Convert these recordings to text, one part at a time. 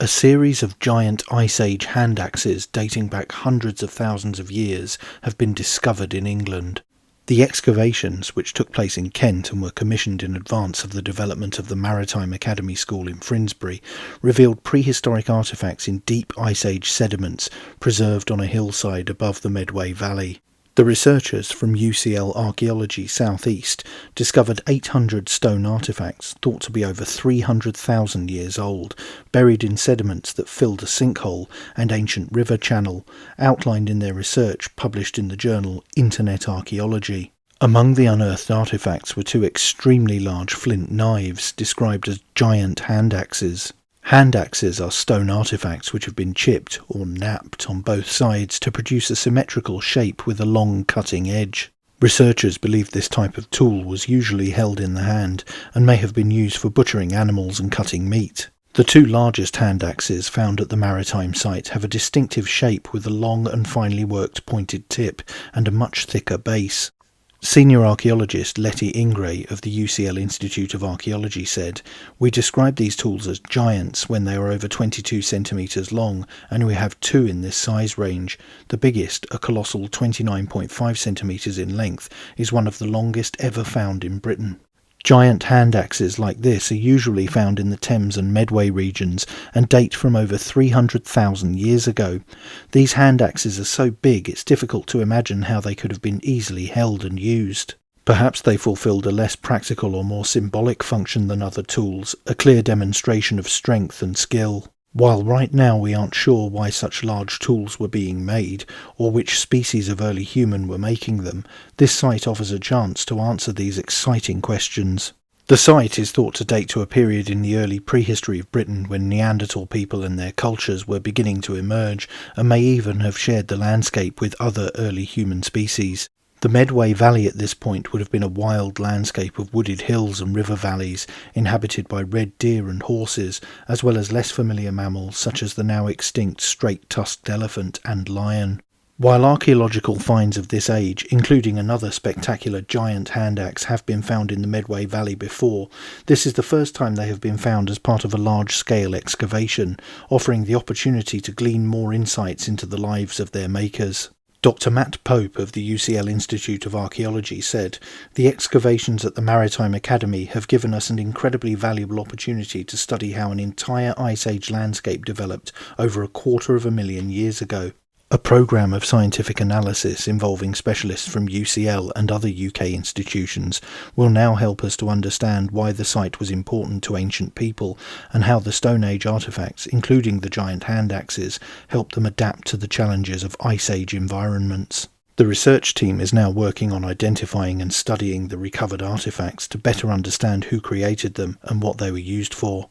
A series of giant Ice Age hand axes dating back hundreds of thousands of years have been discovered in England. The excavations, which took place in Kent and were commissioned in advance of the development of the Maritime Academy School in Finsbury, revealed prehistoric artefacts in deep Ice Age sediments preserved on a hillside above the Medway Valley. The researchers from UCL Archaeology South East discovered 800 stone artefacts thought to be over 300,000 years old, buried in sediments that filled a sinkhole and ancient river channel, outlined in their research published in the journal Internet Archaeology. Among the unearthed artefacts were two extremely large flint knives described as giant hand axes. Hand axes are stone artefacts which have been chipped or knapped on both sides to produce a symmetrical shape with a long cutting edge. Researchers believe this type of tool was usually held in the hand and may have been used for butchering animals and cutting meat. The two largest hand axes found at the maritime site have a distinctive shape with a long and finely worked pointed tip and a much thicker base. Senior archaeologist Letty Ingray of the UCL Institute of Archaeology said, "We describe these tools as giants when they are over 22 centimetres long, and we have two in this size range. The biggest, a colossal 29.5 centimetres in length, is one of the longest ever found in Britain." Giant hand axes like this are usually found in the Thames and Medway regions and date from over 300,000 years ago. These hand axes are so big it's difficult to imagine how they could have been easily held and used. Perhaps they fulfilled a less practical or more symbolic function than other tools, a clear demonstration of strength and skill. While right now we aren't sure why such large tools were being made, or which species of early human were making them, this site offers a chance to answer these exciting questions. The site is thought to date to a period in the early prehistory of Britain when Neanderthal people and their cultures were beginning to emerge, and may even have shared the landscape with other early human species. The Medway Valley at this point would have been a wild landscape of wooded hills and river valleys, inhabited by red deer and horses, as well as less familiar mammals such as the now extinct straight-tusked elephant and lion. While archaeological finds of this age, including another spectacular giant hand axe, have been found in the Medway Valley before, this is the first time they have been found as part of a large-scale excavation, offering the opportunity to glean more insights into the lives of their makers. Dr. Matt Pope of the UCL Institute of Archaeology said, "The excavations at the Maritime Academy have given us an incredibly valuable opportunity to study how an entire Ice Age landscape developed over 250,000 years ago. A programme of scientific analysis involving specialists from UCL and other UK institutions will now help us to understand why the site was important to ancient people and how the Stone Age artefacts, including the giant hand axes, helped them adapt to the challenges of Ice Age environments." The research team is now working on identifying and studying the recovered artefacts to better understand who created them and what they were used for.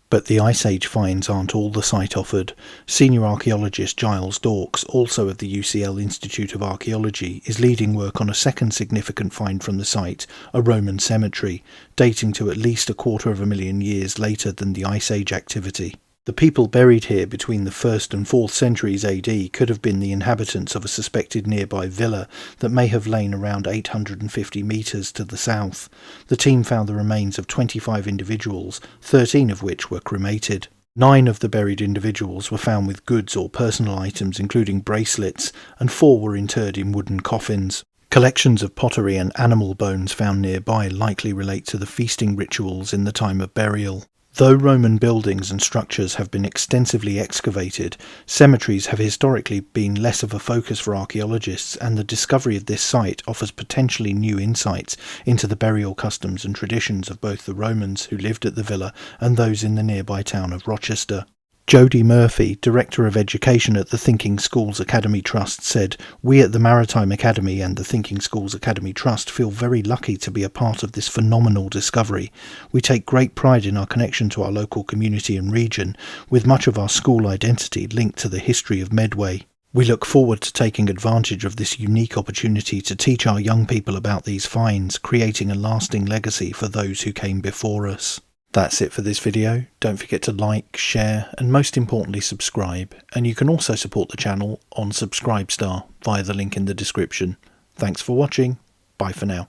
But the Ice Age finds aren't all the site offered. Senior archaeologist Giles Dorks, also of the UCL Institute of Archaeology, is leading work on a second significant find from the site, a Roman cemetery, dating to at least 250,000 years later than the Ice Age activity. The people buried here between the 1st and 4th centuries AD could have been the inhabitants of a suspected nearby villa that may have lain around 850 metres to the south. The team found the remains of 25 individuals, 13 of which were cremated. 9 of the buried individuals were found with goods or personal items including bracelets, and 4 were interred in wooden coffins. Collections of pottery and animal bones found nearby likely relate to the feasting rituals in the time of burial. Though Roman buildings and structures have been extensively excavated, cemeteries have historically been less of a focus for archaeologists, and the discovery of this site offers potentially new insights into the burial customs and traditions of both the Romans who lived at the villa and those in the nearby town of Rochester. Jodie Murphy, Director of Education at the Thinking Schools Academy Trust, said, "We at the Maritime Academy and the Thinking Schools Academy Trust feel very lucky to be a part of this phenomenal discovery. We take great pride in our connection to our local community and region, with much of our school identity linked to the history of Medway. We look forward to taking advantage of this unique opportunity to teach our young people about these finds, creating a lasting legacy for those who came before us." That's it for this video. Don't forget to like, share, and most importantly subscribe, and you can also support the channel on Subscribestar via the link in the description. Thanks for watching. Bye for now.